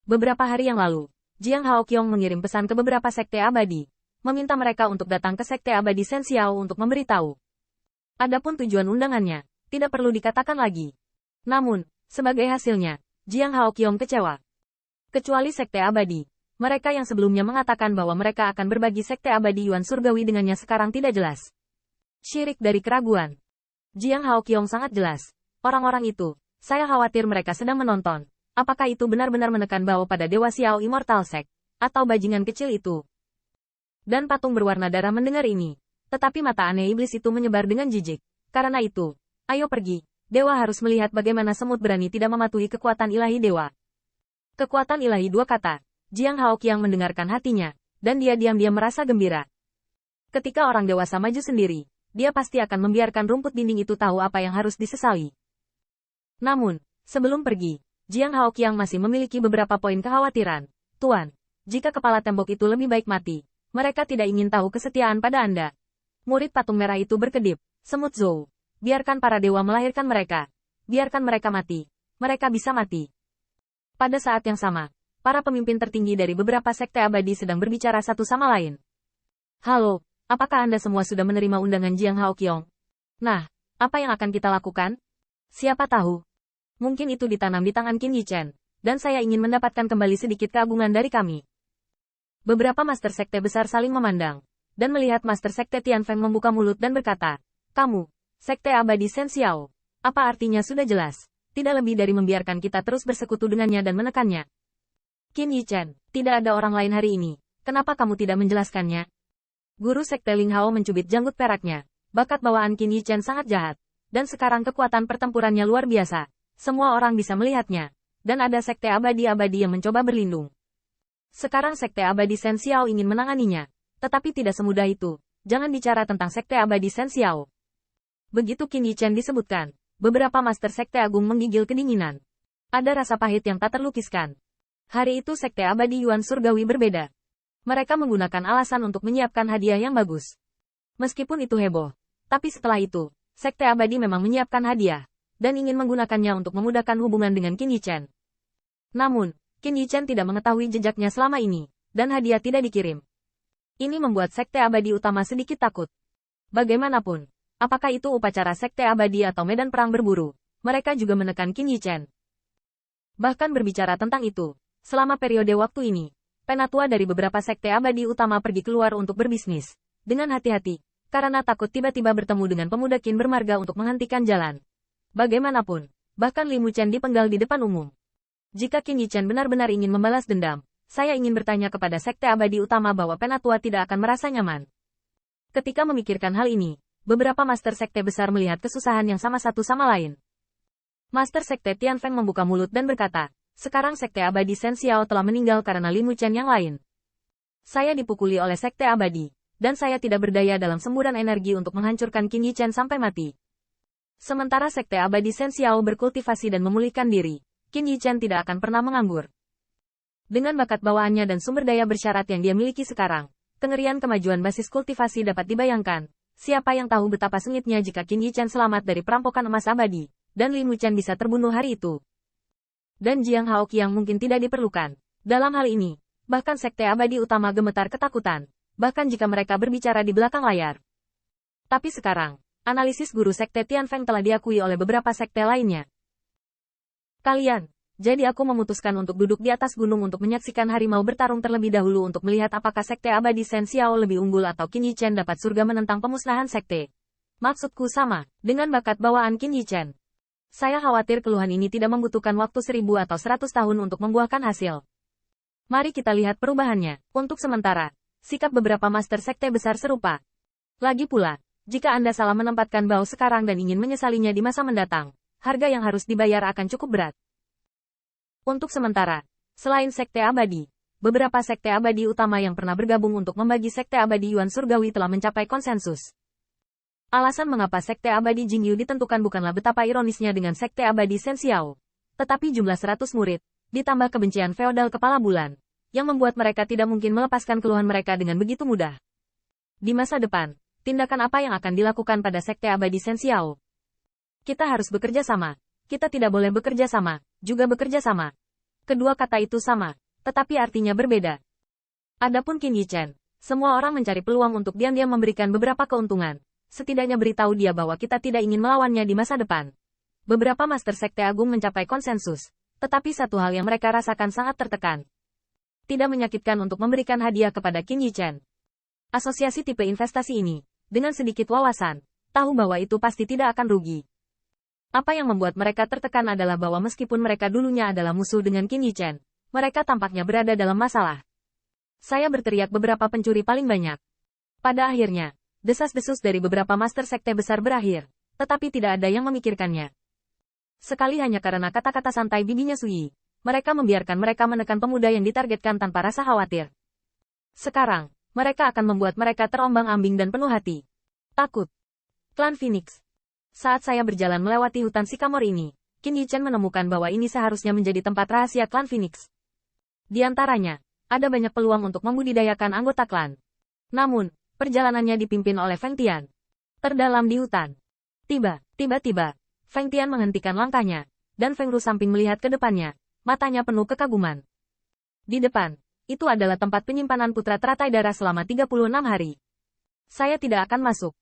Beberapa hari yang lalu, Jiang Haoqiong mengirim pesan ke beberapa sekte abadi, meminta mereka untuk datang ke sekte abadi Shen Xiao untuk memberitahu. Adapun tujuan undangannya, tidak perlu dikatakan lagi. Namun, sebagai hasilnya, Jiang Haoqiong kecewa. Kecuali sekte abadi, mereka yang sebelumnya mengatakan bahwa mereka akan berbagi sekte abadi Yuan Surgawi dengannya sekarang tidak jelas. Syirik dari keraguan. Jiang Haoqiong sangat jelas. Orang-orang itu, saya khawatir mereka sedang menonton. Apakah itu benar-benar menekan bau pada Dewa Xiao Immortal Sect, atau bajingan kecil itu? Dan patung berwarna darah mendengar ini. Tetapi mata aneh iblis itu menyebar dengan jijik. Karena itu, ayo pergi. Dewa harus melihat bagaimana semut berani tidak mematuhi kekuatan ilahi dewa. Kekuatan ilahi, dua kata. Jiang Haoqiong mendengarkan hatinya, dan dia diam-diam merasa gembira. Ketika orang dewasa maju sendiri, dia pasti akan membiarkan rumput dinding itu tahu apa yang harus disesali. Namun, sebelum pergi, Jiang Haoqiong masih memiliki beberapa poin kekhawatiran. Tuan, jika kepala tembok itu lebih baik mati, mereka tidak ingin tahu kesetiaan pada Anda. Murid patung merah itu berkedip. Semut Zhou, biarkan para dewa melahirkan mereka. Biarkan mereka mati. Mereka bisa mati. Pada saat yang sama, para pemimpin tertinggi dari beberapa sekte abadi sedang berbicara satu sama lain. Halo, apakah Anda semua sudah menerima undangan Jiang Haoqiong? Nah, apa yang akan kita lakukan? Siapa tahu? Mungkin itu ditanam di tangan Qin Yichen, dan saya ingin mendapatkan kembali sedikit keagungan dari kami. Beberapa master sekte besar saling memandang, dan melihat master sekte Tianfeng membuka mulut dan berkata, kamu, sekte abadi Shen Xiao, apa artinya sudah jelas, tidak lebih dari membiarkan kita terus bersekutu dengannya dan menekannya. Qin Yichen, tidak ada orang lain hari ini, kenapa kamu tidak menjelaskannya? Guru sekte Ling Hao mencubit janggut peraknya, bakat bawaan Qin Yichen sangat jahat, dan sekarang kekuatan pertempurannya luar biasa. Semua orang bisa melihatnya, dan ada sekte abadi-abadi yang mencoba berlindung. Sekarang sekte abadi Shen Xiao ingin menanganinya, tetapi tidak semudah itu. Jangan bicara tentang sekte abadi Shen Xiao. Begitu Qin Yichen disebutkan, beberapa master sekte agung menggigil kedinginan. Ada rasa pahit yang tak terlukiskan. Hari itu sekte abadi Yuan Surgawi berbeda. Mereka menggunakan alasan untuk menyiapkan hadiah yang bagus. Meskipun itu heboh, tapi setelah itu, sekte abadi memang menyiapkan hadiah, dan ingin menggunakannya untuk memudahkan hubungan dengan Qin Yichen. Namun, Qin Yichen tidak mengetahui jejaknya selama ini, dan hadiah tidak dikirim. Ini membuat sekte abadi utama sedikit takut. Bagaimanapun, apakah itu upacara sekte abadi atau medan perang berburu, mereka juga menekan Qin Yichen. Bahkan berbicara tentang itu, selama periode waktu ini, penatua dari beberapa sekte abadi utama pergi keluar untuk berbisnis, dengan hati-hati, karena takut tiba-tiba bertemu dengan pemuda Qin bermarga untuk menghentikan jalan. Bagaimanapun, bahkan Li Muchen dipenggal di depan umum. Jika Qin Yichen benar-benar ingin membalas dendam, saya ingin bertanya kepada sekte abadi utama bahwa penatua tidak akan merasa nyaman. Ketika memikirkan hal ini, beberapa master sekte besar melihat kesusahan yang sama satu sama lain. Master sekte Tianfeng membuka mulut dan berkata, sekarang sekte abadi Shen Xiao telah meninggal karena Li Muchen yang lain. Saya dipukuli oleh sekte abadi, dan saya tidak berdaya dalam semburan energi untuk menghancurkan Qin Yichen sampai mati. Sementara sekte abadi Shen Xiao berkultivasi dan memulihkan diri, Qin Yichen tidak akan pernah menganggur. Dengan bakat bawaannya dan sumber daya bersyarat yang dia miliki sekarang, kengerian kemajuan basis kultivasi dapat dibayangkan. Siapa yang tahu betapa sengitnya jika Qin Yichen selamat dari perampokan emas abadi, dan Li Muchen bisa terbunuh hari itu. Dan Jiang Haoqiong mungkin tidak diperlukan. Dalam hal ini, bahkan sekte abadi utama gemetar ketakutan, bahkan jika mereka berbicara di belakang layar. Tapi sekarang, analisis guru sekte Tianfeng telah diakui oleh beberapa sekte lainnya. Kalian, jadi aku memutuskan untuk duduk di atas gunung untuk menyaksikan harimau bertarung terlebih dahulu untuk melihat apakah sekte abadi Shen Xiao lebih unggul atau Qin Yichen dapat surga menentang pemusnahan sekte. Maksudku sama, dengan bakat bawaan Qin Yichen. Saya khawatir keluhan ini tidak membutuhkan waktu 1000 atau 100 tahun untuk membuahkan hasil. Mari kita lihat perubahannya. Untuk sementara, sikap beberapa master sekte besar serupa. Lagi pula, jika Anda salah menempatkan bau sekarang dan ingin menyesalinya di masa mendatang, harga yang harus dibayar akan cukup berat. Untuk sementara, selain sekte abadi, beberapa sekte abadi utama yang pernah bergabung untuk membagi sekte abadi Yuan Surgawi telah mencapai konsensus. Alasan mengapa sekte abadi Jingyu ditentukan bukanlah betapa ironisnya dengan sekte abadi Shen Xiao, tetapi jumlah 100 murid, ditambah kebencian feodal kepala bulan, yang membuat mereka tidak mungkin melepaskan keluhan mereka dengan begitu mudah. Di masa depan, tindakan apa yang akan dilakukan pada sekte abadi Shen Xiao? Kita harus bekerja sama. Kita tidak boleh bekerja sama, juga bekerja sama. Kedua kata itu sama, tetapi artinya berbeda. Adapun Qin Yichen, semua orang mencari peluang untuk diam-diam memberikan beberapa keuntungan. Setidaknya beritahu dia bahwa kita tidak ingin melawannya di masa depan. Beberapa Master Sekte Agung mencapai konsensus, tetapi satu hal yang mereka rasakan sangat tertekan. Tidak menyakitkan untuk memberikan hadiah kepada Qin Yichen. Asosiasi tipe investasi ini, dengan sedikit wawasan, tahu bahwa itu pasti tidak akan rugi. Apa yang membuat mereka tertekan adalah bahwa meskipun mereka dulunya adalah musuh dengan Qin Yichen, mereka tampaknya berada dalam masalah. Saya berteriak beberapa pencuri paling banyak. Pada akhirnya, desas-desus dari beberapa master sekte besar berakhir, tetapi tidak ada yang memikirkannya. Sekali hanya karena kata-kata santai bibinya Sui, mereka membiarkan mereka menekan pemuda yang ditargetkan tanpa rasa khawatir. Sekarang, mereka akan membuat mereka terombang-ambing dan penuh hati. Takut. Klan Phoenix. Saat saya berjalan melewati hutan Sycamore ini, Qin Yichen menemukan bahwa ini seharusnya menjadi tempat rahasia klan Phoenix. Di antaranya, ada banyak peluang untuk membudidayakan anggota klan. Namun, perjalanannya dipimpin oleh Feng Tian. Terdalam di hutan. Tiba-tiba, Feng Tian menghentikan langkahnya, dan Feng Ru samping melihat ke depannya, matanya penuh kekaguman. Di depan, itu adalah tempat penyimpanan putra teratai darah selama 36 hari. Saya tidak akan masuk.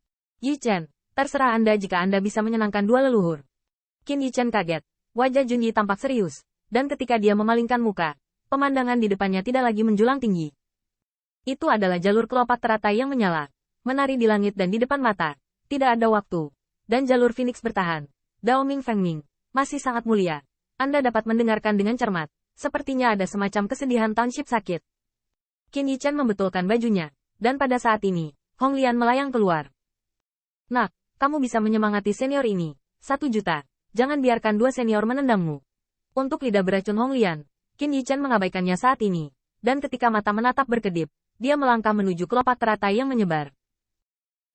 Yichen, terserah Anda jika Anda bisa menyenangkan dua leluhur. Qin Yichen kaget, wajah Junyi tampak serius, dan ketika dia memalingkan muka, pemandangan di depannya tidak lagi menjulang tinggi. Itu adalah jalur kelopak teratai yang menyala, menari di langit dan di depan mata. Tidak ada waktu. Dan jalur Phoenix bertahan. Dao Ming Feng Ming, masih sangat mulia. Anda dapat mendengarkan dengan cermat. Sepertinya ada semacam kesedihan township sakit. Qin Yichen membetulkan bajunya. Dan pada saat ini, Hong Lian melayang keluar. Nak, kamu bisa menyemangati senior ini. 1 juta. Jangan biarkan 2 senior menendangmu. Untuk lidah beracun Hong Lian, Qin Yichen mengabaikannya saat ini, dan ketika mata menatap berkedip, dia melangkah menuju kelopak teratai yang menyebar.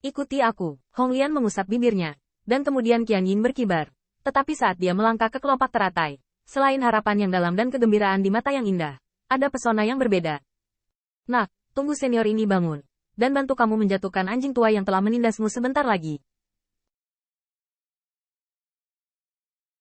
Ikuti aku, Hong Lian mengusap bibirnya, dan kemudian Qian Yin berkibar. Tetapi saat dia melangkah ke kelopak teratai, selain harapan yang dalam dan kegembiraan di mata yang indah, ada pesona yang berbeda. Nak, tunggu senior ini bangun, dan bantu kamu menjatuhkan anjing tua yang telah menindasmu sebentar lagi.